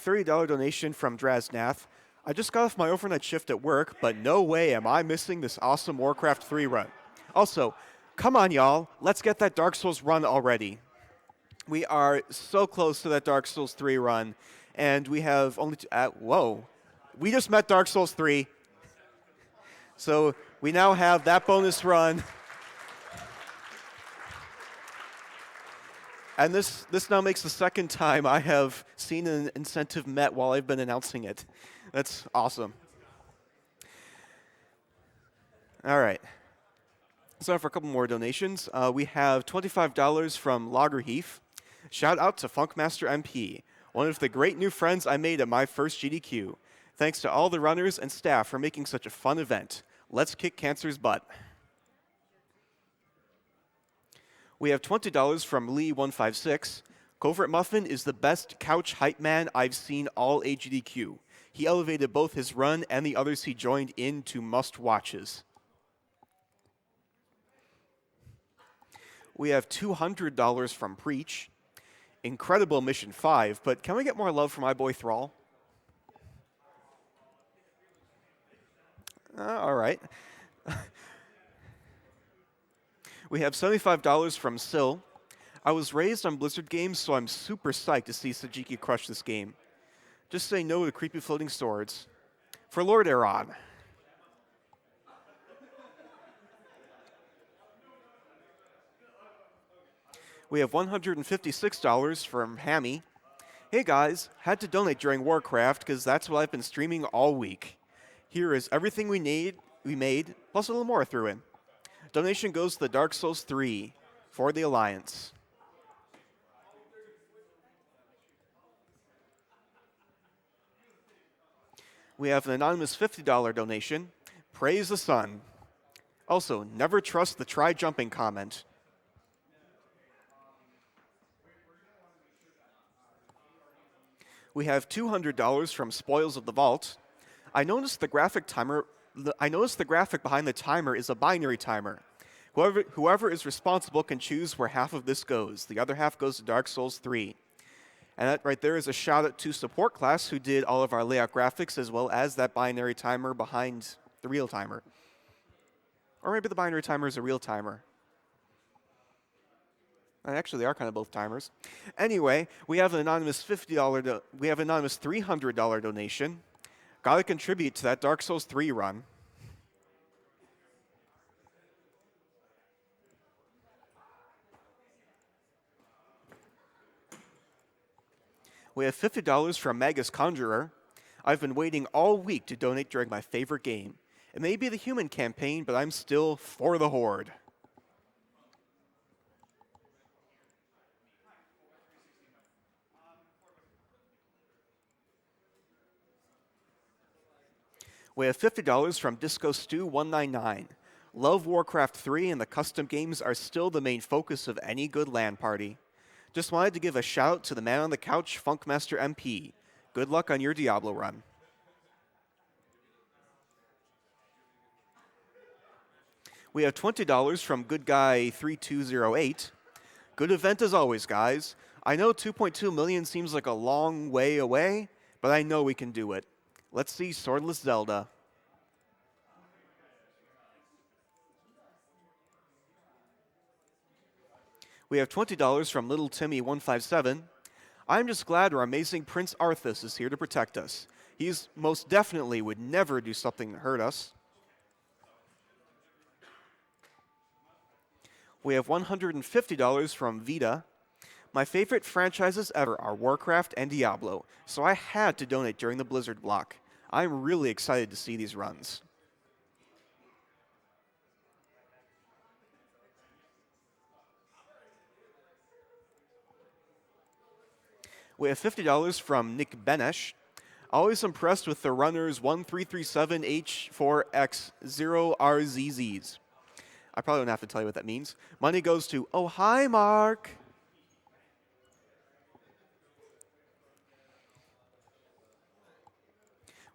$30 donation from Draznath. I just got off my overnight shift at work, but no way am I missing this awesome Warcraft 3 run. Also, come on, y'all. Let's get that Dark Souls run already. We are so close to that Dark Souls 3 run, and we have only whoa. We just met Dark Souls 3. So we now have that bonus run. And this now makes the second time I have seen an incentive met while I've been announcing it. That's awesome. All right. So for a couple more donations, we have $25 from Loggerheath. Shout out to Funkmastermp, one of the great new friends I made at my first GDQ. Thanks to all the runners and staff for making such a fun event. Let's kick cancer's butt. We have $20 from Lee156. Covert Muffin is the best couch hype man I've seen all AGDQ. He elevated both his run and the others he joined in to must-watches. We have $200 from Preach. Incredible Mission 5, but can we get more love from my boy Thrall? All right. We have $75 from Syl. I was raised on Blizzard games, so I'm super psyched to see Sajiki crush this game. Just say no to creepy floating swords. For Lord Eron. We have $156 from Hammy. Hey guys, had to donate during Warcraft because that's what I've been streaming all week. Here is everything we made, plus a little more I threw in. Donation goes to the Dark Souls 3 for the Alliance. We have an anonymous $50 donation. Praise the sun. Also, never trust the try jumping comment. We have $200 from Spoils of the Vault. I noticed the graphic behind the timer is a binary timer. Whoever is responsible can choose where half of this goes. The other half goes to Dark Souls 3. And that right there is a shout out to Support Class who did all of our layout graphics as well as that binary timer behind the real timer. Or maybe the binary timer is a real timer. Actually, they are kind of both timers. Anyway, we have an anonymous $300 donation. Gotta contribute to that Dark Souls 3 run. We have $50 from Magus Conjurer. I've been waiting all week to donate during my favorite game. It may be the human campaign, but I'm still for the Horde. We have $50 from Disco Stew 199. Love Warcraft 3 and the custom games are still the main focus of any good LAN party. Just wanted to give a shout out to the man on the couch, Funkmastermp. Good luck on your Diablo run. We have $20 from Good Guy 3208. Good event as always, guys. I know 2.2 million seems like a long way away, but I know we can do it. Let's see Swordless Zelda. We have $20 from Little Timmy 157. I'm just glad our amazing Prince Arthas is here to protect us. He's most definitely would never do something to hurt us. We have $150 from Vita. My favorite franchises ever are Warcraft and Diablo, so I had to donate during the Blizzard block. I'm really excited to see these runs. We have $50 from Nick Benesh. Always impressed with the runners 1337H4X0RZZs. I probably don't have to tell you what that means. Money goes to, oh, hi, Mark.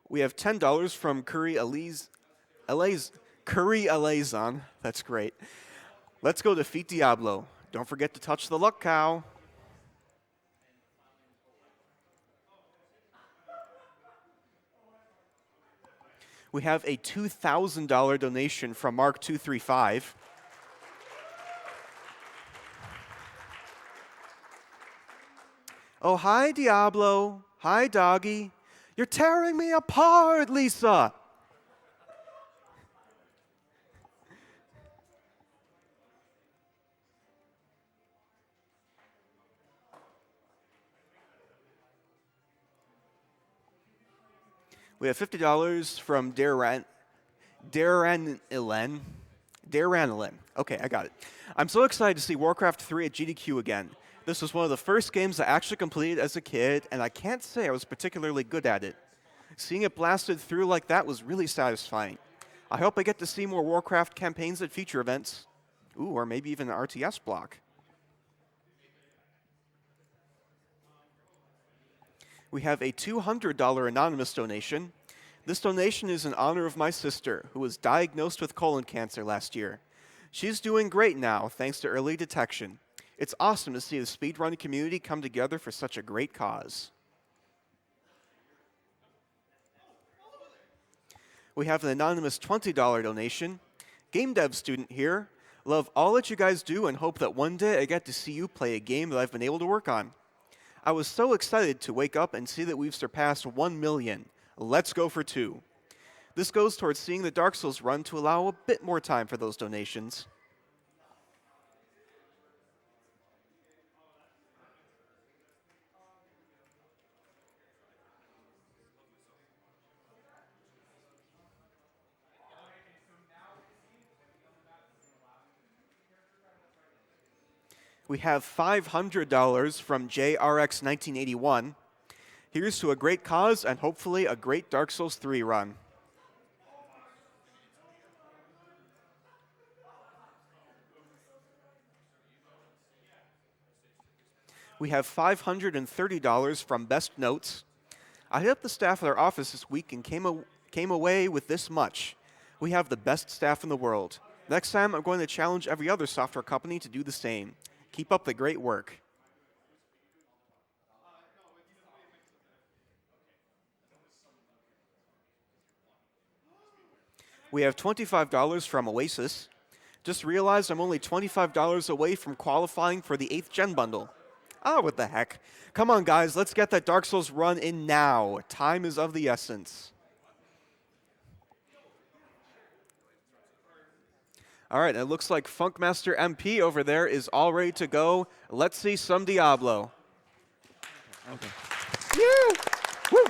We have $10 from Curry Alazon. That's great. Let's go defeat Diablo. Don't forget to touch the luck cow. We have a $2,000 donation from Mark235. Oh, hi, Diablo. Hi, doggy. You're tearing me apart, Lisa. We have $50 from Daranilen. Okay, I got it. I'm so excited to see Warcraft 3 at GDQ again. This was one of the first games I actually completed as a kid, and I can't say I was particularly good at it. Seeing it blasted through like that was really satisfying. I hope I get to see more Warcraft campaigns at future events. Ooh, or maybe even an RTS block. We have a $200 anonymous donation. This donation is in honor of my sister, who was diagnosed with colon cancer last year. She's doing great now, thanks to early detection. It's awesome to see the speedrunning community come together for such a great cause. We have an anonymous $20 donation. Game dev student here. Love all that you guys do and hope that one day I get to see you play a game that I've been able to work on. I was so excited to wake up and see that we've surpassed 1 million. Let's go for 2. This goes towards seeing the Dark Souls run to allow a bit more time for those donations. We have $500 from JRX1981. Here's to a great cause and hopefully a great Dark Souls 3 run. We have $530 from Best Notes. I hit up the staff at our office this week and came away with this much. We have the best staff in the world. Next time, I'm going to challenge every other software company to do the same. Keep up the great work. We have $25 from Oasis. Just realized I'm only $25 away from qualifying for the 8th Gen bundle. Ah, what the heck. Come on, guys, let's get that Dark Souls run in now. Time is of the essence. All right, it looks like Funkmastermp over there is all ready to go. Let's see some Diablo. Okay. Yeah. Woo.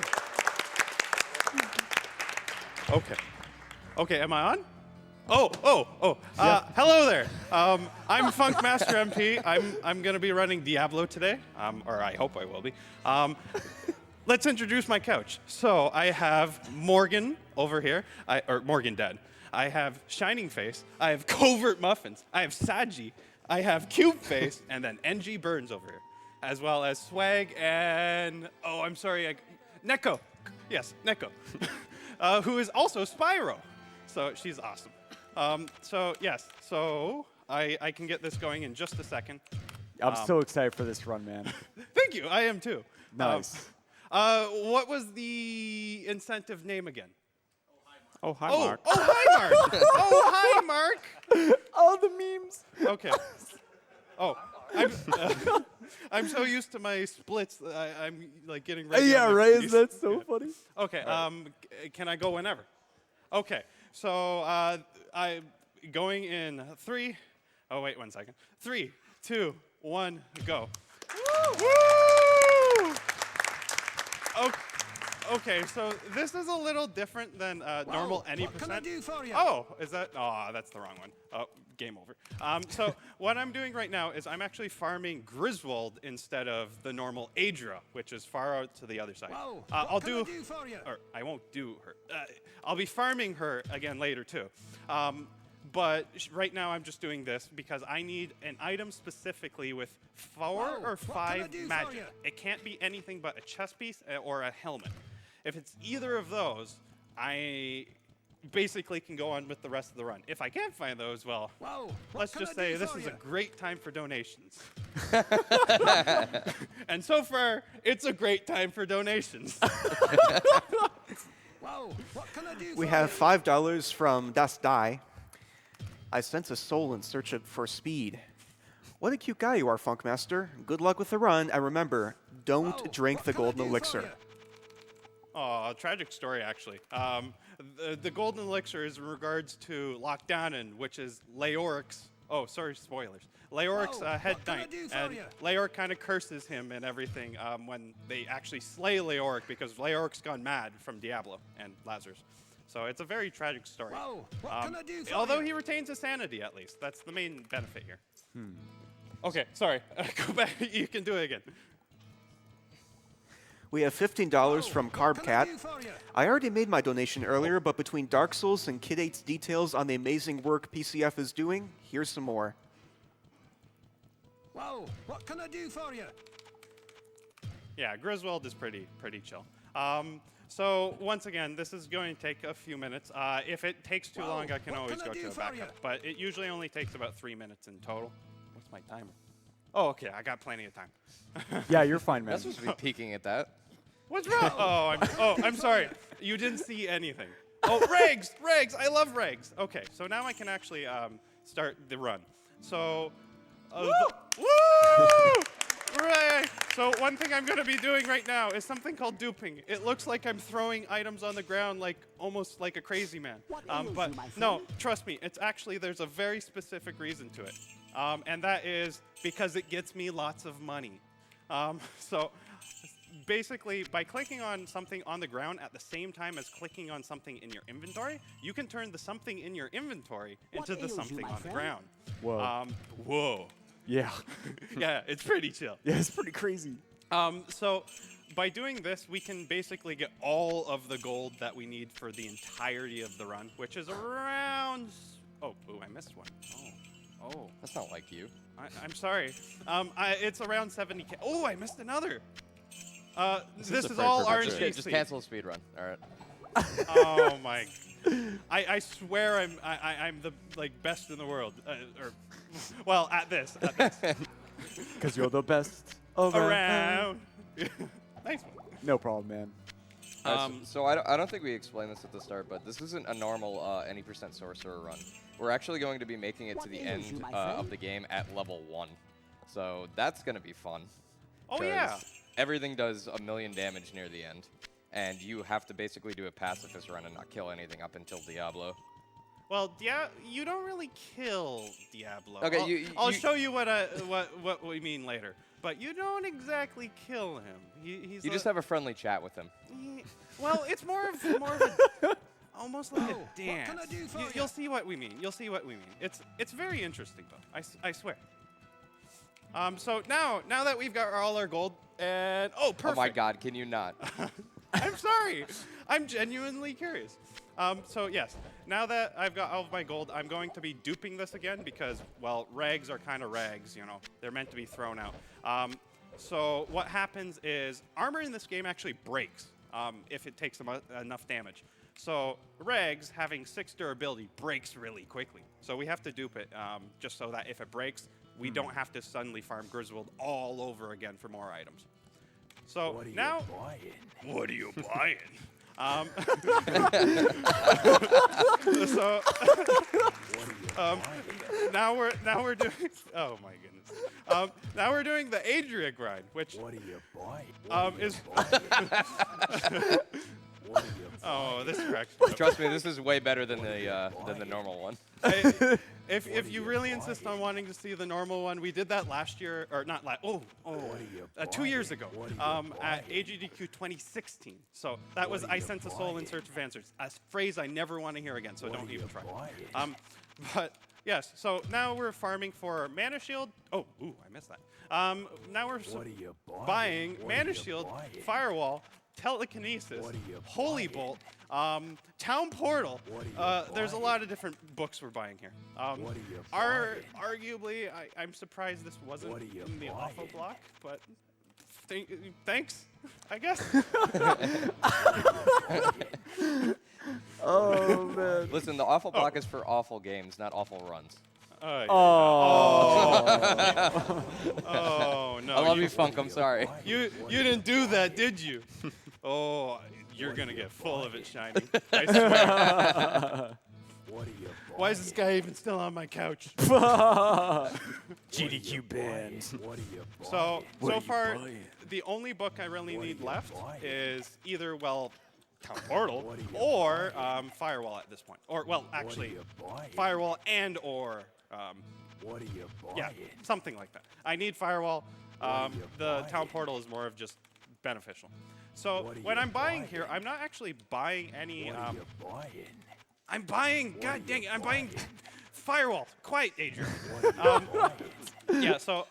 Okay. Okay, am I on? Hello there. I'm Funkmastermp. I'm going to be running Diablo today, or I hope I will be. Let's introduce my couch. So I have Morgan over here, or Morgan Dead. I have Shining Face. I have Covert Muffins. I have Saji. I have Cube Face, and then NG Burns over here, as well as Swag and Neko. Yes, Neko, who is also Spyro. So she's awesome. So I can get this going in just a second. I'm so excited for this run, man. Thank you. I am too. Nice. What was the incentive name again? Oh, hi, Mark. Oh, hi, Mark. Oh, hi, Mark. All the memes. Okay. Oh, I'm so used to my splits. I'm like getting ready. Yeah, right. That's so funny. Okay. Can I go whenever? Okay. So I'm going in 3. Oh, wait 1 second. 3, 2, 1, go. Woo! Okay, so this is a little different than normal any percent. What can I do for you? Oh, is that? Oh, that's the wrong one. Oh, game over. So what I'm doing right now is I'm actually farming Griswold instead of the normal Adra, which is far out to the other side. Whoa, I'll do for you? Or I won't do her. I'll be farming her again later too. But right now I'm just doing this because I need an item specifically with 4 or 5 magic. It can't be anything but a chest piece or a helmet. If it's either of those, I basically can go on with the rest of the run. If I can't find those, well, let's just say this is a great time for donations. And so far, it's a great time for donations. We have $5 from Das Die. I sense a soul in search for speed. What a cute guy you are, Funkmaster. Good luck with the run, and remember, don't drink the golden elixir. Oh, tragic story, actually. The golden elixir is in regards to Lockdownen, which is Leoric's. Oh, sorry, spoilers. Leoric's head knight, and Leoric kind of curses him and everything when they actually slay Leoric because Leoric's gone mad from Diablo and Lazarus. So it's a very tragic story. Although he retains his sanity, at least. That's the main benefit here. Okay, sorry. Go back. You can do it again. We have $15 from Carbcat. I already made my donation earlier, but between Dark Souls and Kid 8's details on the amazing work PCF is doing, here's some more. Whoa, what can I do for you? Yeah, Griswold is pretty chill. So once again, this is going to take a few minutes. If it takes too long, I can always go to a backup. But it usually only takes about 3 minutes in total. What's my timer? Oh, okay, I got plenty of time. Yeah, you're fine, man. That's supposed to be peeking at that. What's wrong? I'm sorry. You didn't see anything. Oh, regs! I love regs. Okay, so now I can actually start the run. So, woo! Right. So one thing I'm going to be doing right now is something called duping. It looks like I'm throwing items on the ground like almost like a crazy man. But no, trust me, it's actually there's a very specific reason to it, and that is because it gets me lots of money. So basically, by clicking on something on the ground at the same time as clicking on something in your inventory, you can turn the something in your inventory into the something on the ground. Whoa. Whoa. Yeah. Yeah, it's pretty chill. Yeah, it's pretty crazy. So by doing this, we can basically get all of the gold that we need for the entirety of the run, which is around... Oh, I missed one. Oh. That's not like you. I'm sorry. It's around 70K. Oh, I missed another. This is all RNG. Just cancel the speed run. All right. Oh my! I swear I'm the best in the world. Well, at this. Because you're the best Around. Thanks. No problem, man. So I don't think we explained this at the start, but this isn't a normal any % sorcerer run. We're actually going to be making it to the end of the game at level 1. So that's going to be fun. Oh yeah. Everything does 1,000,000 damage near the end, and you have to basically do a pacifist run and not kill anything up until Diablo. Well, you don't really kill Diablo. Okay, I'll show you what we mean later. But you don't exactly kill him. He's you just have a friendly chat with him. Well, it's more of a almost like a dance. What can I do for You'll see what we mean. You'll see what we mean. It's very interesting though. I swear. So now that we've got all our gold and perfect. Oh my God, can you not? I'm sorry. I'm genuinely curious. So yes, now that I've got all of my gold, I'm going to be duping this again because, well, rags are kind of rags, you know. They're meant to be thrown out. So what happens is armor in this game actually breaks if it takes enough damage. So rags, having 6 durability, breaks really quickly. So we have to dupe it just so that if it breaks, we don't have to suddenly farm Griswold all over again for more items. So what are you buying? So now we're doing. Oh my goodness. Now we're doing the AGDQ grind, which is. Oh, this cracks me up. Trust me, this is way better than the normal one. If you really insist on wanting to see the normal one, we did that last year, or not last. 2 years ago at AGDQ 2016. So that was I Sent a Soul in Search of Answers, a phrase I never want to hear again. So don't even try. But yes, so now we're farming for Mana Shield. I missed that. Now we're buying Mana Shield, Firewall, Telekinesis, Holy Bolt, Town Portal. There's a lot of different books we're buying here. Arguably, I'm surprised this wasn't in the awful block, but thanks, I guess. Oh, man. Listen, the awful block is for awful games, not awful runs. Yeah. Oh. Oh no! I love you, Funk. I'm sorry. You didn't do that, did you? Oh, you're gonna get full of it shiny. I swear. Why is this guy even still on my couch? GDQ band. So far, the only book I really need left is either, well, Town Portal or Firewall at this point. Or, well, actually, Firewall and or, yeah, something like that. I need Firewall. The Town Portal is more of just beneficial. So when I'm buying here, I'm not actually buying any. I'm buying. God dang it! I'm buying Firewall. Quiet, Adria. Yeah. So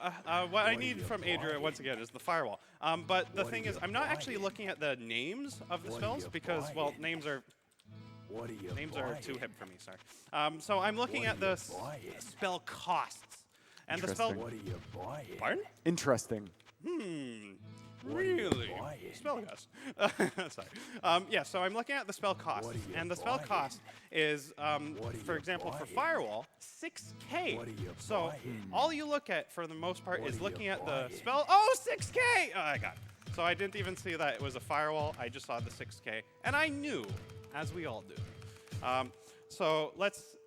what I need from Adria once again is the Firewall. But the thing is, I'm not actually looking at the names of the spells because, well, names are too hip for me. Sorry. So I'm looking at the spell costs and the spell. Pardon? Interesting. Really? Spell cost. Sorry. Yeah, so I'm looking at the spell cost. And the spell cost is, for example, for Firewall, 6K. So all you look at, for the most part, is looking at the spell. Oh, 6K! Oh, I got it. So I didn't even see that it was a Firewall. I just saw the 6K. And I knew, as we all do. So let's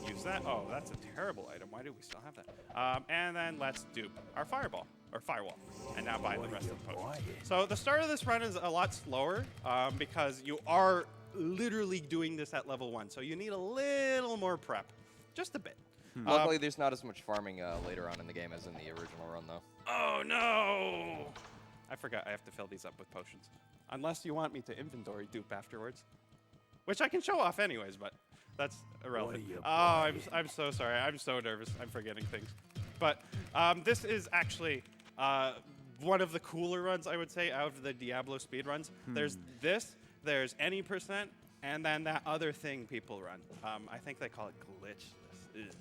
use that. Oh, that's a terrible item. Why do we still have that? And then let's dupe our Firewall. Or Firewall, and now buy the rest of the potions. So the start of this run is a lot slower because you are literally doing this at level 1, so you need a little more prep, just a bit. Luckily, there's not as much farming later on in the game as in the original run, though. Oh no! I forgot I have to fill these up with potions. Unless you want me to inventory dupe afterwards, which I can show off anyways, but that's irrelevant. Oh, I'm so sorry. I'm so nervous. I'm forgetting things. But this is actually one of the cooler runs, I would say, out of the Diablo speed runs. There's this, there's any %, and then that other thing people run. I think they call it glitchless.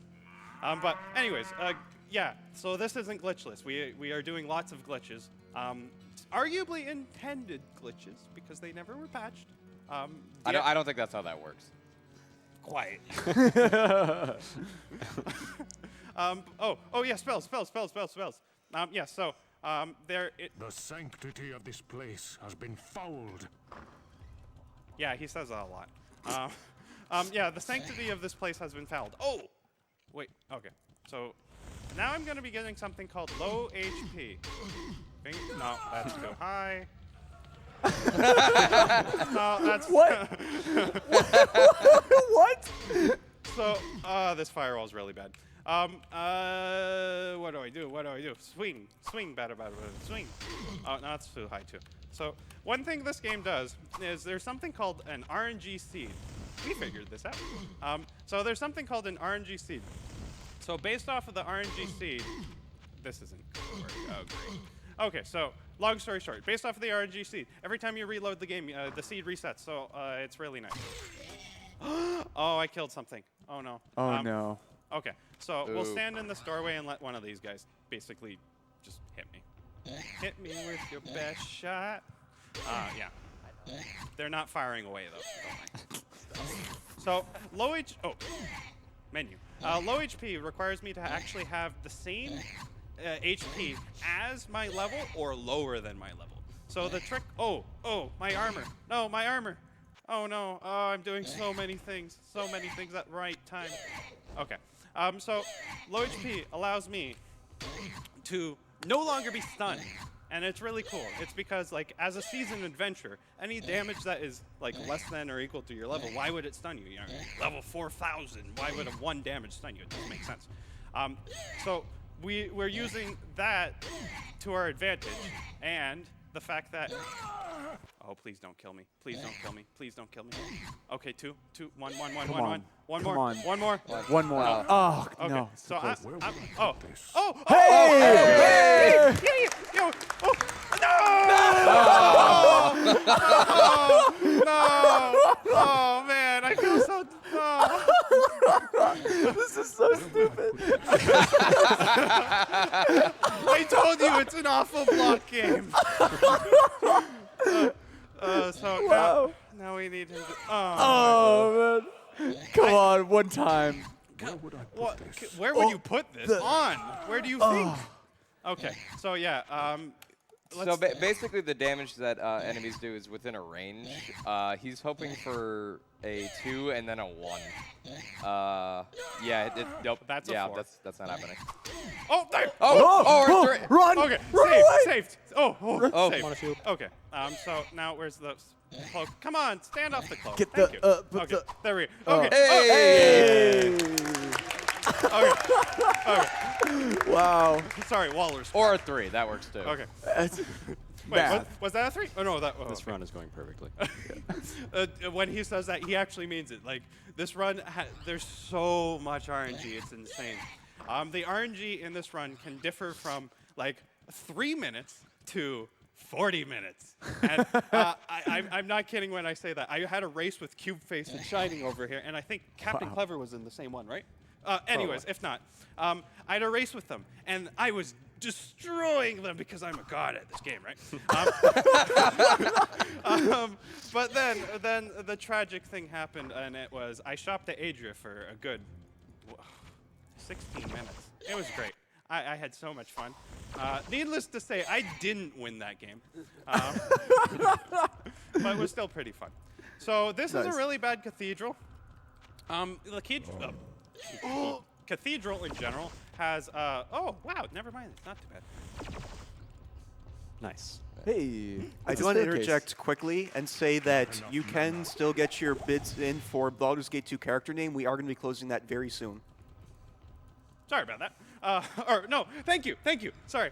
But anyways, yeah, so this isn't glitchless. We are doing lots of glitches. Arguably intended glitches, because they never were patched. I don't think that's how that works. Quiet. Oh yeah, spells. Yeah, so there. The sanctity of this place has been fouled. Yeah, he says that a lot. Yeah, the sanctity of this place has been fouled. Oh, wait. Okay, so now I'm going to be getting something called low HP. No, that's too high. No, that's What? What? So, this firewall is really bad. What do I do? Swing, better, swing. Oh, no, that's too high too. So, one thing this game does is there's something called an RNG seed. We figured this out. So there's something called an RNG seed. So based off of the RNG seed, this isn't gonna work. Oh, great. Okay, so long story short, based off of the RNG seed, every time you reload the game, the seed resets. So it's really nice. Oh, I killed something. Oh no. Oh no. Okay, so we'll Ooh. stand in this doorway and let one of these guys basically just hit me. Hit me with your best shot. Yeah. They're not firing away though. Don't mind. So low menu. Low HP requires me to actually have the same HP as my level or lower than my level. So the trick. Oh, my armor. No, my armor. Oh no. Oh, I'm doing so many things at the right time. Okay. So low HP allows me to no longer be stunned. And it's really cool. It's because, like, as a seasoned adventurer, any damage that is, like, less than or equal to your level, why would it stun you? You know, level 4,000, why would a 1 damage stun you? It doesn't make sense. So we're using that to our advantage, and the fact that... Oh, please don't kill me. Please don't kill me. Please don't kill me. Okay, two, one. One more. One more. One more. Wow. Oh, Okay, no. so Close. Hey! Yo! Oh, no! No! Oh man, I feel so. This is so stupid. I told you it's an awful block game. So Wow. now we need him to. Oh, man. Come on, one time. Where would you put this? On? Where do you think? Okay, so yeah, So basically, the damage that enemies do is within a range. He's hoping for a 2 and then a 1. Yeah, nope. That's a yeah, 4. that's not happening. Oh, there. Oh, or 3. Run! Okay, Run saved, away! saved. Oh, saved. I'm on a shield. Okay, so now where's the cloak? Come on, stand off the cloak. Get Thank the, you. put Okay, the- there we go. Okay. Hey! Okay. Wow. Sorry, Waller's. Or a 3. That works too. Okay. That's Wait, math. was that a 3? Oh no, that. Oh, This okay. run is going perfectly. When he says that, he actually means it. Like this run, there's so much RNG, it's insane. The RNG in this run can differ from like 3 minutes to 40 minutes. And I'm not kidding when I say that. I had a race with Cube Face and Shining over here, and I think Captain Clever was in the same one, right? Anyways, if not, I had a race with them, and I was destroying them because I'm a god at this game, right? But then the tragic thing happened, and it was I shopped at Adria for a good 16 minutes. It was great. I had so much fun. Needless to say, I didn't win that game, but it was still pretty fun. So this is a Nice. really bad cathedral. Cathedral in general has oh wow, never mind, it's not too bad. Nice. Hey. I it's do a want to staircase. interject quickly and say that you can still get your bids in for Baldur's Gate 2 character name. We are going to be closing that very soon. Sorry about that. Or no, thank you. Sorry.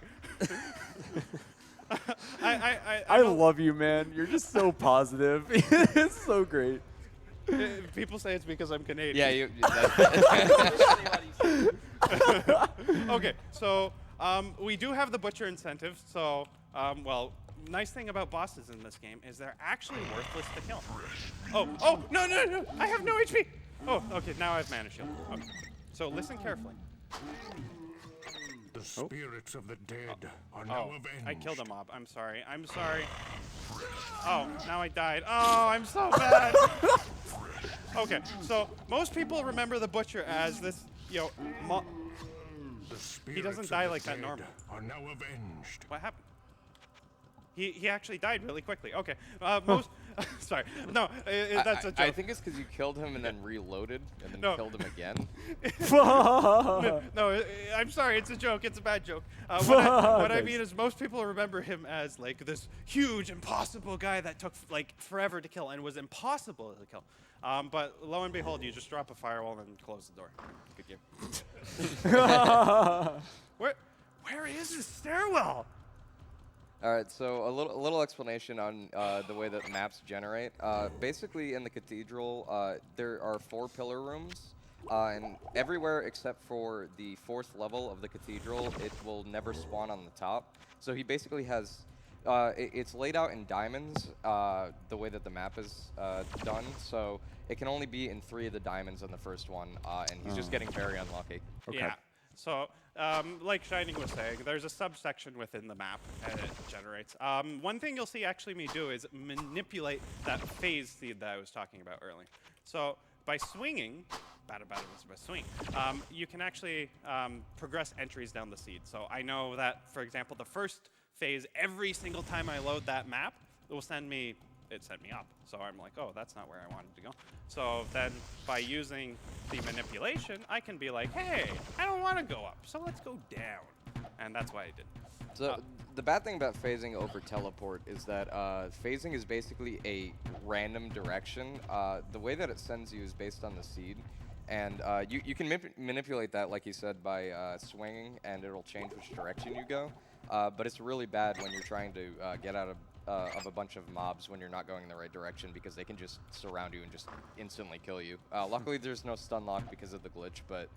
I love you, man. You're just so positive. It's so great. People say it's because I'm Canadian. Yeah, you. Okay, so we do have the butcher incentive. So, well, nice thing about bosses in this game is they're actually worthless to kill. Oh, no, I have no HP. Oh, okay, now I have mana shield. Okay. So listen carefully. The spirits of the dead are now Oh, avenged. I killed a mob. I'm sorry. Oh, now I died. Oh, I'm so bad. Okay, so most people remember the butcher as this, The spirits he doesn't of die the like that dead normally. Are now avenged. What happened? He actually died really quickly. Okay, most. Sorry, no, that's a joke. I think it's because you killed him and then reloaded and then No. killed him again. No, I'm sorry. It's a joke. It's a bad joke. What I mean is most people remember him as like this huge, impossible guy that took like forever to kill and was impossible to kill. But lo and behold, you just drop a firewall and close the door. Good game. Where is the stairwell? All right, so a little explanation on the way that maps generate. Basically, in the cathedral, there are 4 pillar rooms, and everywhere except for the 4th level of the cathedral, it will never spawn on the top. So he basically has, it's laid out in diamonds, the way that the map is done. So it can only be in 3 of the diamonds on the first one, and he's just getting very unlucky. Yeah. So, like Shining was saying, there's a subsection within the map and it generates. One thing you'll see actually me do is manipulate that phase seed that I was talking about earlier. So by swinging, you can actually progress entries down the seed. So I know that, for example, the first phase, every single time I load that map, it will send me up. So I'm like, oh, that's not where I wanted to go. So then by using the manipulation, I can be like, hey, I don't want to go up, so let's go down. And that's why I did. So the bad thing about phasing over teleport is that phasing is basically a random direction. The way that it sends you is based on the seed. And you can manipulate that, like you said, by swinging, and it'll change which direction you go. But it's really bad when you're trying to get out of a bunch of mobs when you're not going in the right direction, because they can just surround you and just instantly kill you. Luckily, there's no stun lock because of the glitch, but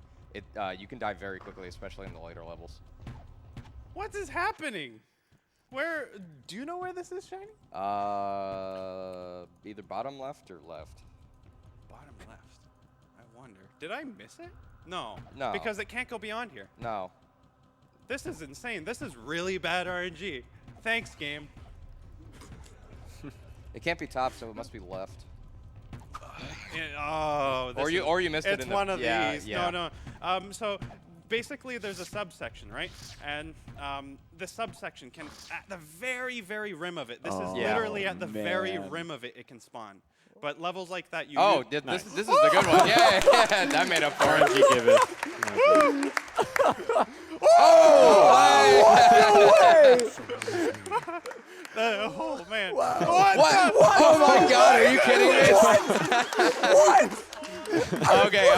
you can die very quickly, especially in the later levels. What is happening? Where, do you know where this is, Shiny? Either bottom left or left. Bottom left. I wonder. Did I miss it? No. No. Because it can't go beyond here. No. This is insane. This is really bad RNG. Thanks, game. It can't be top, so it must be left. Oh, Or you missed it. It's in one the, of yeah, these. Yeah. No. So basically, there's a subsection, right? And the subsection can, at the very, very rim of it, this is literally at the very rim of it, it can spawn. But levels like that, you Oh, use- this is the good one. Yeah, that made up for it. RNG give it. Oh man! What? Oh my God! Are you kidding me? What?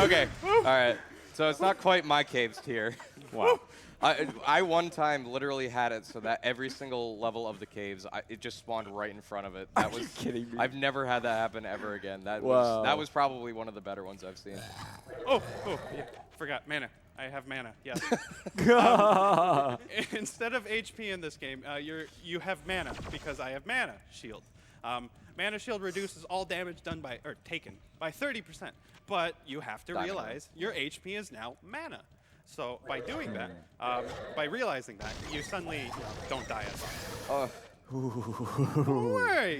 Okay. All right. So it's not quite my caves tier. Wow. I one time literally had it so that every single level of the caves, it just spawned right in front of it. That was kidding me? I've never had that happen ever again. That Wow. was probably one of the better ones I've seen. Oh, yeah, forgot mana. I have mana. Yes. Instead of HP in this game, you have mana because I have mana shield. Mana shield reduces all damage done by or taken by 30%, but you have to Dynamo. realize your HP is now mana. So by doing that, by realizing that, you suddenly don't die as often.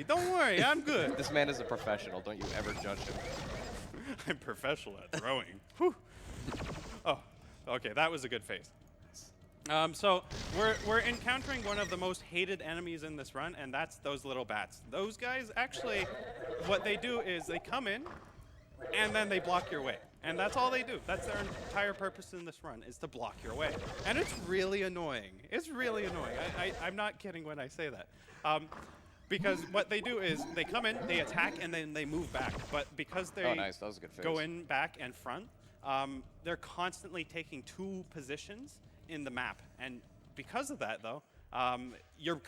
Don't worry, I'm good. This man is a professional. Don't you ever judge him. I'm professional at throwing. Whew. Oh, okay, that was a good phase. So we're encountering one of the most hated enemies in this run, and that's those little bats. Those guys actually, what they do is they come in, and then they block your way. And that's all they do. That's their entire purpose in this run, is to block your way. And it's really annoying. It's really annoying. I'm not kidding when I say that. Because what they do is they come in, they attack, and then they move back. But because they Nice. That was a good phase. go in, back, and front, they're constantly taking 2 positions in the map. And because of that, though, you're...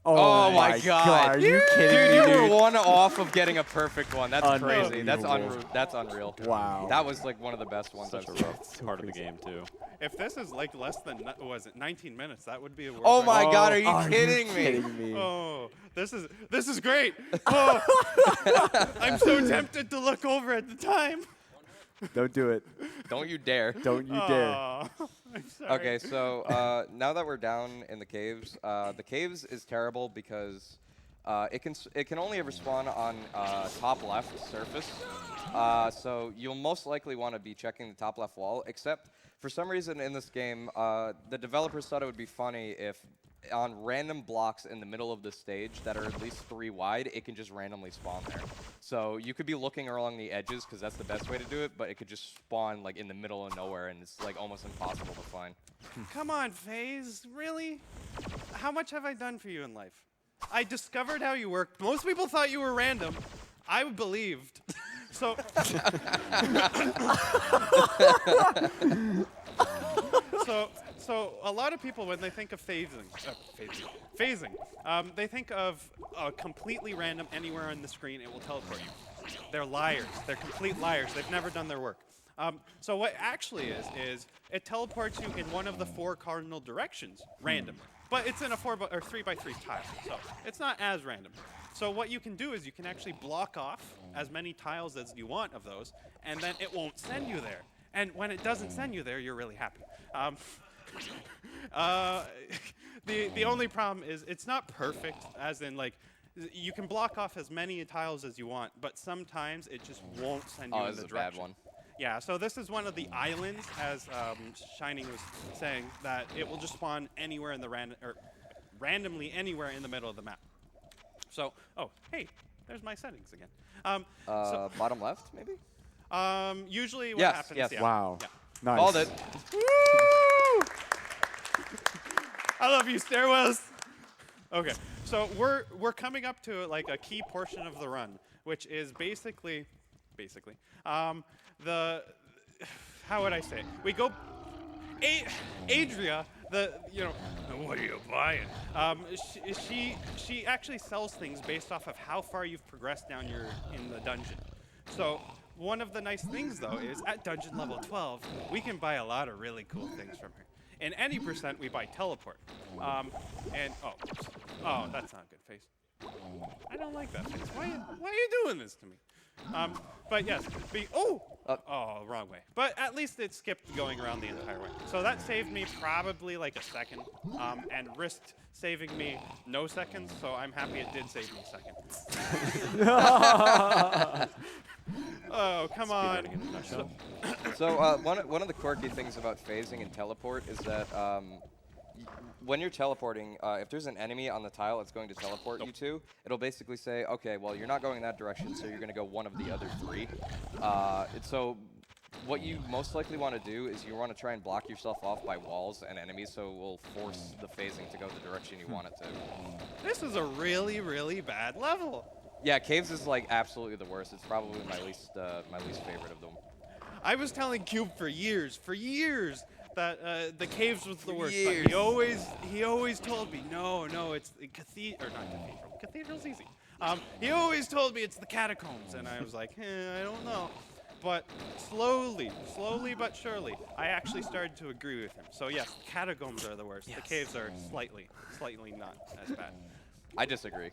Oh my God! Are you kidding Dude, me, you dude? were one off of getting a perfect one. That's crazy. That's Unbelievable. That's unreal. Wow. That was like one of the best ones Such I've a seen. rough part of the game, too. If this is like less than, what was it, 19 minutes, that would be a world Oh record. my God! Are Are you kidding me? kidding me? Oh, this is great. Oh, I'm so tempted to look over at the time. Don't do it. Don't you dare. Don't you dare. Aw, I'm sorry. Okay, so now that we're down in the caves is terrible because it can only ever spawn on top left surface. So you'll most likely want to be checking the top left wall. Except for some reason in this game, the developers thought it would be funny if on random blocks in the middle of the stage that are at least 3 wide, it can just randomly spawn there. So you could be looking along the edges because that's the best way to do it, but it could just spawn like in the middle of nowhere and it's like almost impossible to find. Come on, FaZe. Really? How much have I done for you in life? I discovered how you worked. Most people thought you were random. I believed. So... So a lot of people, when they think of phasing, they think of completely random anywhere on the screen. It will teleport you. They're liars. They're complete liars. They've never done their work. So what actually is it teleports you in one of the 4 cardinal directions randomly, but it's in a 3x3 tile, so it's not as random. So what you can do is you can actually block off as many tiles as you want of those, and then it won't send you there. And when it doesn't send you there, you're really happy. The only problem is it's not perfect, as in like you can block off as many tiles as you want, but sometimes it just won't send you Oh, in this the is a bad direction. one. Yeah, so this is one of the islands, as Shining was saying, that it will just spawn anywhere in the randomly anywhere in the middle of the map. So, oh, hey, there's my settings again. Bottom left, maybe? Usually what Yes, happens, yes. yeah. Wow. Yeah. Nice. Called it. Woo! I love you, stairwells. Okay, so we're coming up to like a key portion of the run, which is basically the how would I say it? We go Adria, what are you buying? She actually sells things based off of how far you've progressed down in the dungeon. So one of the nice things though is at dungeon level 12 we can buy a lot of really cool things from her. In any percent we buy teleport. And oh, that's not a good face. I don't like that face. Why are you doing this to me? But yes, wrong way. But at least it skipped going around the entire way. So that saved me probably like a second, and risked saving me no seconds. So I'm happy it did save me a second. Oh, come on. Speedrunning in a nutshell. So one of the quirky things about phasing and teleport is that when you're teleporting, if there's an enemy on the tile it's going to teleport you to, it'll basically say, okay, well, you're not going that direction, so you're going to go one of the other three. So what you most likely want to do is you want to try and block yourself off by walls and enemies, so it will force the phasing to go the direction you want it to. This is a really, really bad level. Yeah, caves is like absolutely the worst. It's probably my least favorite of them. I was telling Cube for years that the caves was the worst. years. But he always told me, no, it's the cathedral, or not cathedral. Cathedral's easy. He always told me it's the catacombs, and I was like, I don't know. But slowly but surely, I actually started to agree with him. So yes, catacombs are the worst. Yes. The caves are slightly not as bad. I disagree.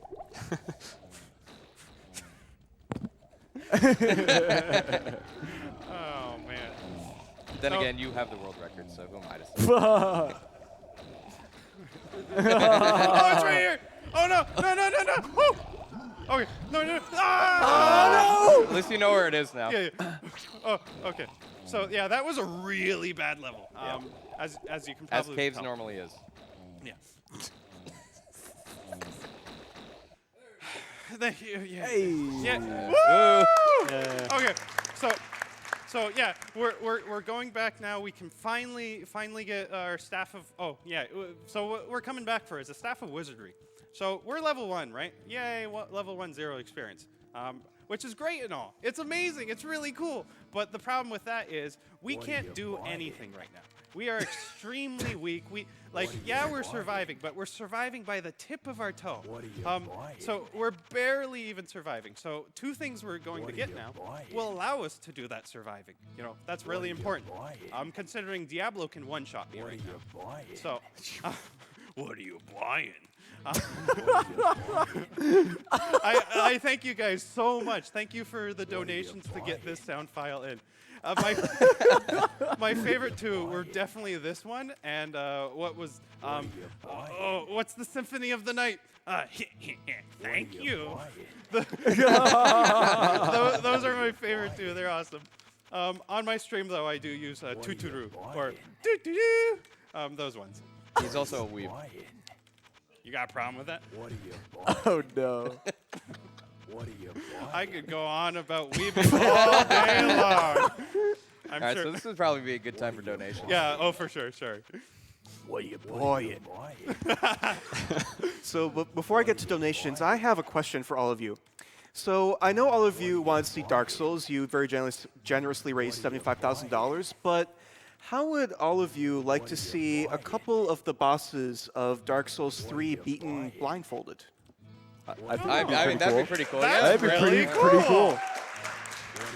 Oh man. Then So- again, you have the world record, so who am I to say? Oh, it's right here! Oh no! Woo! Okay, no! Ah! At least you know where it is now. Yeah. Oh, okay. So yeah, that was a really bad level. As you can As probably caves tell. normally is. Yeah. Thank you. Yeah. Hey. Yeah. Ooh. Okay. So yeah, we're going back now. We can finally get our staff of. Oh yeah. So what we're coming back for is a staff of wizardry. So we're level 1, right? Yay! Level 1 0 experience. Which is great and all. It's amazing. It's really cool. But the problem with that is we can't do anything right now. We are extremely weak. We're surviving, but we're surviving by the tip of our toe. So we're barely even surviving. So 2 things we're going to get now will allow us to do that surviving. You know, that's really important. Considering Diablo can one-shot me right now. So, what are you buying? I thank you guys so much. Thank you for the donations to get this sound file in. My favorite 2 were definitely this one and what's the Symphony of the Night? Thank you. Those are my favorite 2. They're awesome. On my stream though, I do use Tuturu or doo-doo-doo. Those ones. He's also a weeb. You got a problem with that? Oh no. I could go on about weebing all day long. I'm All right, sure. so this would probably be a good time for donations. Yeah, oh, for sure. So before I get to donations, I have a question for all of you. So I know all of you want to see Dark Souls. You very generously raised $75,000, but how would all of you like to see a couple of the bosses of Dark Souls 3 beaten blindfolded? I think I mean, that'd be pretty cool. Yeah. that'd be really pretty cool.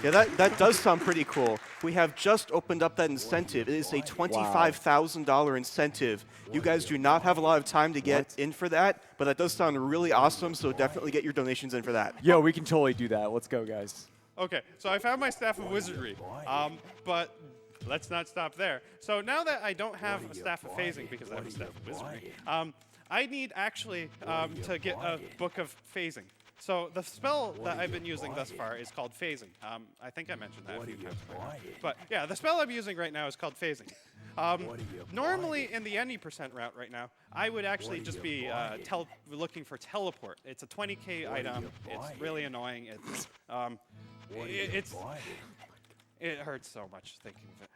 Yeah, that does sound pretty cool. We have just opened up that incentive. It is a $25,000 incentive. You guys do not have a lot of time to get in for that, but that does sound really awesome, so definitely get your donations in for that. Yo, we can totally do that. Let's go, guys. Okay, so I found my staff of wizardry, but let's not stop there. So now that I don't have a staff of phasing because I have a staff of wizardry, I need actually to get a book of phasing. So the spell that I've been using thus far is called phasing. I think I mentioned that a few times. But yeah, the spell I'm using right now is called phasing. Normally in the any % route right now, I would actually just be looking for teleport. It's a 20k item. It's really annoying. It hurts so much thinking of it.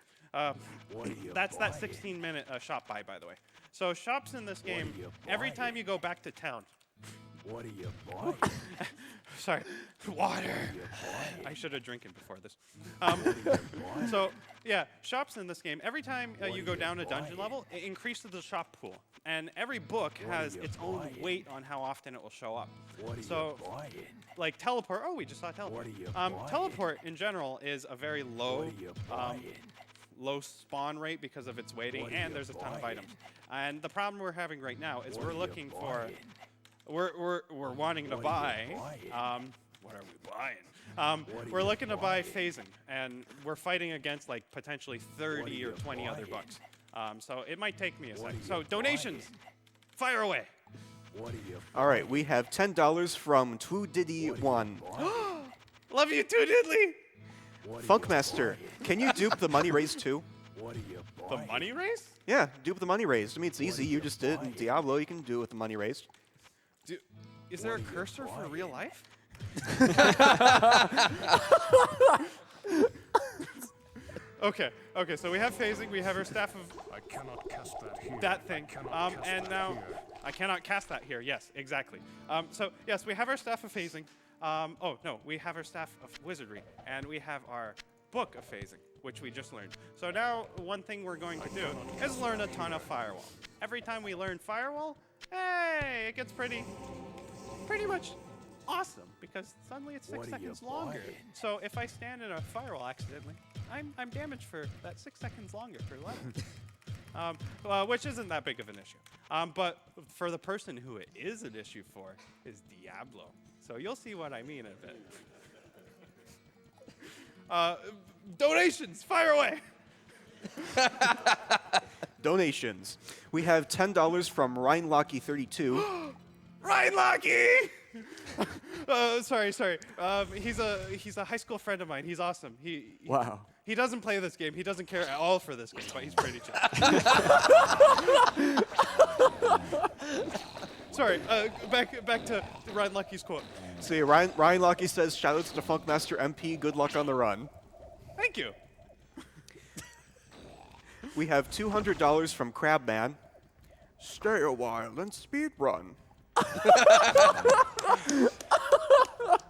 That's that 16-minute shop buy, by the way. So shops in this game, every time you go back to town. Sorry, water. I should have drinking before this. So yeah, shops in this game. Every time you go down a dungeon level, it increases the shop pool, and every book has its own weight on how often it will show up. So, like teleport. Oh, we just saw teleport. Teleport in general is a very low spawn rate because of its weighting, and there's a ton of items. And the problem we're having right now is we're looking for. We're wanting to buy. What are we buying? We're looking to buy phasing, and we're fighting against like potentially 30 or 20 other books. So it might take me a second. So donations, fire away. All right, we have $10 from Two Diddy One. Love you too, Diddley. Funkmaster, can you dupe the money raised too? The money race? Yeah, dupe the money raised. I mean, it's easy. You just did it in Diablo. You can do it with the money raised. Is there a cursor for real life? Okay, so we have phasing, we have our staff of I cannot cast that here. that thing. I cannot cast And that now here. I cannot cast that here. Yes, exactly. So yes, we have our staff of phasing. Oh no, we have our staff of wizardry, and we have our book of phasing, which we just learned. So now one thing we're going to do is learn a ton of firewall. Every time we learn firewall, hey, it gets pretty much awesome because suddenly it's 6 seconds longer. So if I stand in a firewall accidentally, I'm damaged for that 6 seconds longer per level. Which isn't that big of an issue. But for the person who it is an issue for is Diablo. So you'll see what I mean in a bit. Donations, fire away! Donations. We have $10 from RyanLocky32. Ryan Locky! Sorry. He's a high school friend of mine. He's awesome. Wow. He doesn't play this game. He doesn't care at all for this game, but he's pretty chill. Sorry. Back to Ryan Lucky's quote. See, Ryan Locky says, shoutouts to Funkmastermp. Good luck on the run. Thank you. We have $200 from Crabman. Stay a while and speed run.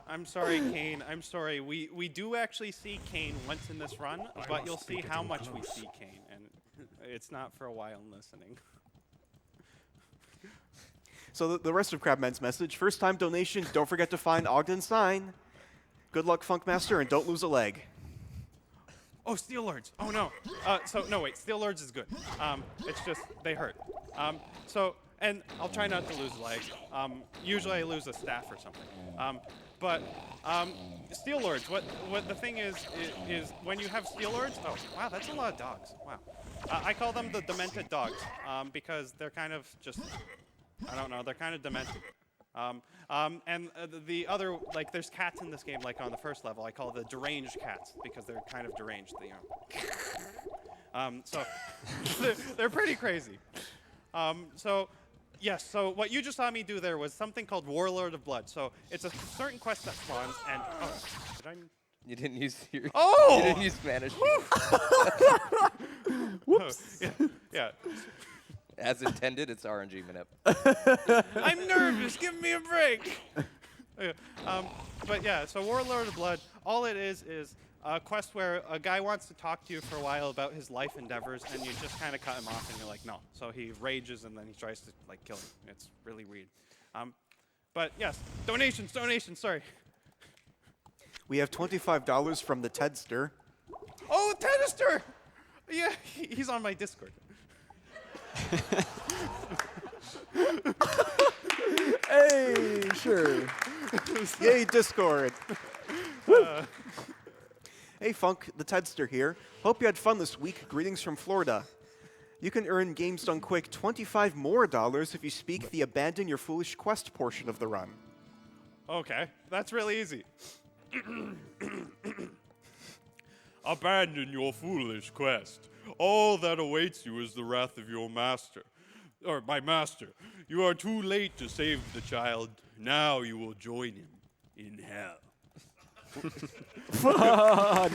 I'm sorry, Kane. I'm sorry. We do actually see Kane once in this run, but you'll see how much we see Kane, and it's not for a while listening. So the rest of Crabman's message: first time donations, don't forget to find Ogden's sign. Good luck, Funkmaster, and don't lose a leg. Oh, Steel Lords. Oh no. No wait. Steel Lords is good. It's just they hurt. And I'll try not to lose a leg. Usually I lose a staff or something. But Steel Lords, what the thing is when you have Steel Lords, oh wow, that's a lot of dogs. Wow. I call them the demented dogs because they're kind of just, I don't know, they're kind of demented. And the other, like, there's cats in this game, like on the first level. I call the deranged cats because they're kind of deranged. So they're pretty crazy. Yes, so what you just saw me do there was something called Warlord of Blood. So it's a certain quest that spawns, and did I? You didn't use your. Oh! You didn't use Spanish. Whoops. Yeah. As intended, it's RNG Manip. I'm nervous. Give me a break. But yeah, so Warlord of Blood, all it is a quest where a guy wants to talk to you for a while about his life endeavors, and you just kind of cut him off, and you're like, no. So he rages, and then he tries to like kill him. It's really weird. But yes, donations. Sorry. We have $25 from the Tedster. Oh, Tedster! Yeah, he's on my Discord. Hey, sure. Yay, Discord. Hey, Funk, the Tedster here. Hope you had fun this week. Greetings from Florida. You can earn Games Done Quick $25 more if you speak the Abandon Your Foolish Quest portion of the run. Okay, that's really easy. Abandon your foolish quest. All that awaits you is the wrath of your master. Or my master. You are too late to save the child. Now you will join him in hell.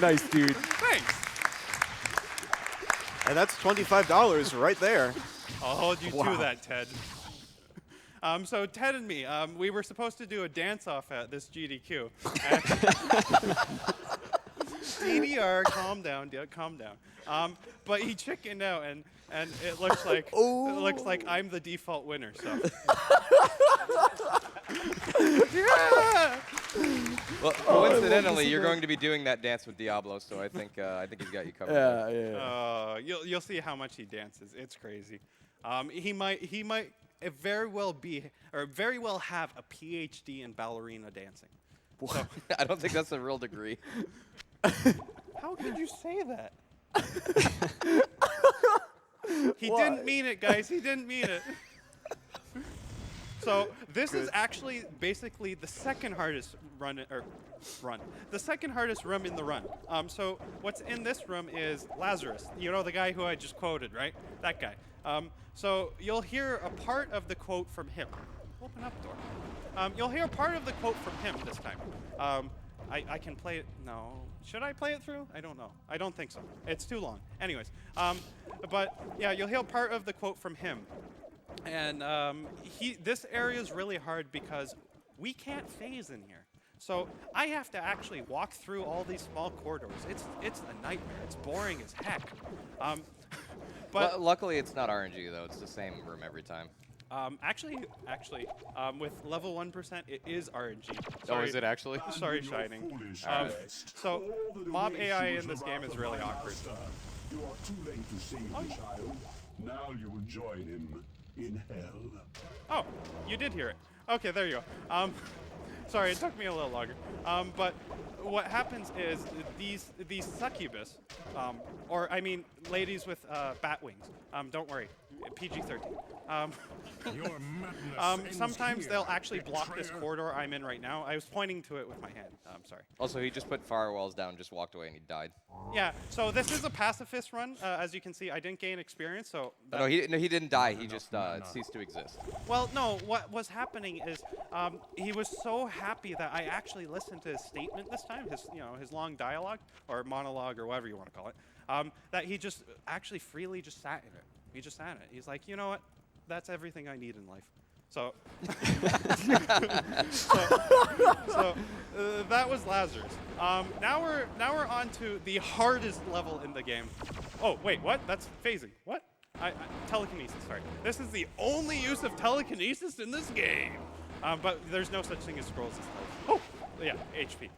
Nice, dude. Thanks. And that's $25 right there. I'll hold you to that, Ted. So Ted and me, we were supposed to do a dance-off at this GDQ. DDR, calm down. But he chickened out, and it looks like I'm the default winner. So. Yeah! Well, coincidentally, you're going to be doing that dance with Diablo, so I think he's got you covered. Yeah. You'll see how much he dances. It's crazy. He might very well have a PhD in ballerina dancing. So, I don't think that's a real degree. how could you say that? He didn't mean it, guys. He didn't mean it. So this is actually basically the second hardest the second hardest room in the run. So what's in this room is Lazarus. You know, the guy who I just quoted, right? That guy. So you'll hear a part of the quote from him. Open up, door. You'll hear part of the quote from him this time. I can play it. No. Should I play it through? I don't know. I don't think so. It's too long. Anyways. But yeah, you'll hear part of the quote from him. And this area is really hard because we can't phase in here. So I have to actually walk through all these small corridors. It's a nightmare. It's boring as heck. But luckily, it's not RNG though. It's the same room every time. Actually, with level 1%, it is RNG. Oh, Sorry. is it actually? Sorry, Shining. So mob AI in this game is really awkward. You are too late to save the child. Now you will join him in hell. Oh, you did hear it. Okay, there you go. Sorry, it took me a little longer. But what happens is these succubus, or I mean ladies with bat wings. Don't worry, PG-13. Your madness Sometimes ends they'll here, actually block this betrayer. corridor I'm in right now. I was pointing to it with my hand. Sorry. Also, he just put firewalls down, just walked away, and he died. Yeah. So this is a pacifist run. As you can see, I didn't gain experience. So No, he didn't die. He just ceased to exist. well, no. What was happening is he was so happy that I actually listened to his statement this time. His long dialogue or monologue or whatever you want to call it. That he just actually freely just sat in it. He just sat in it. He's like, you know what? That's everything I need in life. So, that was Lazarus. Now we're on to the hardest level in the game. Oh wait, what? That's phasing. What? Telekinesis. Sorry. This is the only use of telekinesis in this game. But there's no such thing as scrolls as telekinesis. Oh, yeah, HP.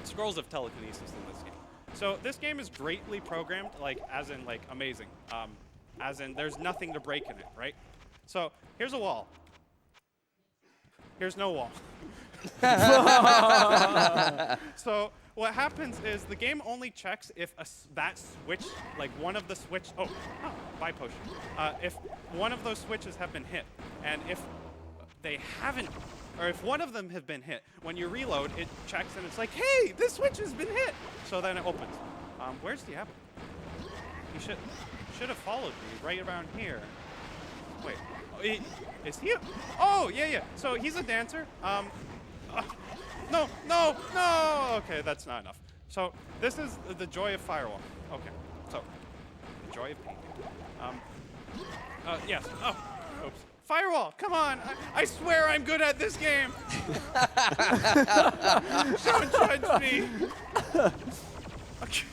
Scrolls of telekinesis in this game. So this game is greatly programmed, as in amazing. As in there's nothing to break in it, right? So here's a wall. Here's no wall. So what happens is the game only checks if that switch, one of the switch. Buy potion. If one of those switches have been hit, and if they haven't, or if one of them have been hit, when you reload, it checks and it's like, hey, this switch has been hit. So then it opens. Where's Diablo? He should have followed me right around here. Wait, is he? Oh, yeah. So he's a dancer. No. Okay, that's not enough. So this is the joy of Firewall. Okay, so the joy of painting. Yes. Oh, oops. Firewall, come on! I swear I'm good at this game. Don't judge me. Okay.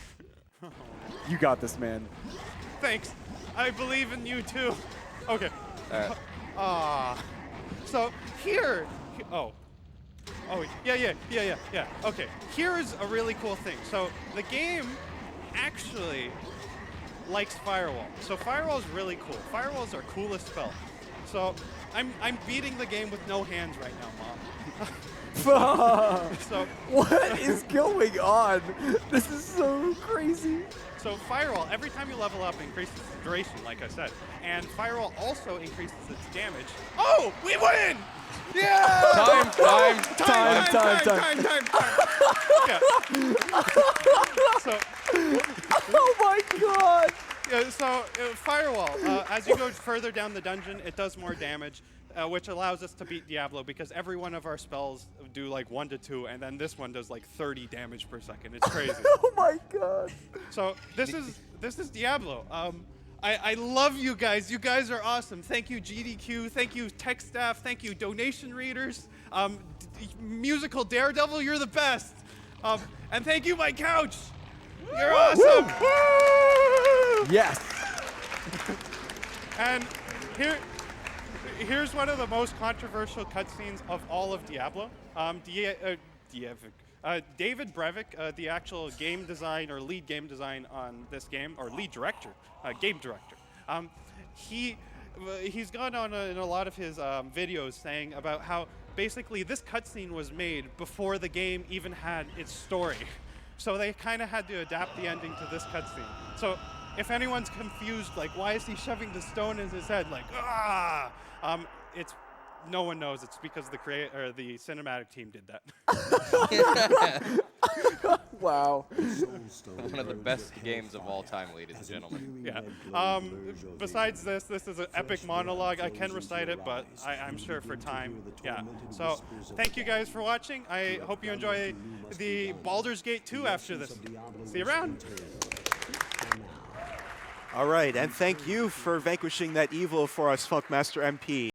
You got this, man. Thanks. I believe in you too. Okay. So here. Oh, yeah. Okay. Here's a really cool thing. So the game actually likes Firewall. So Firewall is really cool. Firewall's our coolest spell. So I'm beating the game with no hands right now, Mom. So what is going on? This is so crazy. So Firewall, every time you level up, increases its duration, like I said. And Firewall also increases its damage. Oh, we win! Yeah! Time. Yeah. So, Oh my god. yeah, so Firewall, as you go further down the dungeon, it does more damage, which allows us to beat Diablo because every one of our spells do 1 to 2, and then this one does 30 damage per second. It's crazy. Oh my god. So this is Diablo. I love you guys. You guys are awesome. Thank you, GDQ. Thank you, tech staff. Thank you, donation readers. Musical Daredevil, you're the best. And thank you, my couch. You're awesome. Woo! Yes. And here's one of the most controversial cutscenes of all of Diablo. David Brevik, the actual game design or lead game design on this game, or lead director, game director, he's gone on in a lot of his videos saying about how basically this cutscene was made before the game even had its story. So they kind of had to adapt the ending to this cutscene. So if anyone's confused, why is he shoving the stone in his head? It's no one knows. It's because the the cinematic team did that. Wow. One of the best games of all time, ladies and gentlemen. Yeah. Besides this is an epic monologue. I can recite it, but I'm sure for time. Yeah. So thank you guys for watching. I hope you enjoy the Baldur's Gate 2 after this. See you around. All right, and thank you for vanquishing that evil for us, Funkmastermp.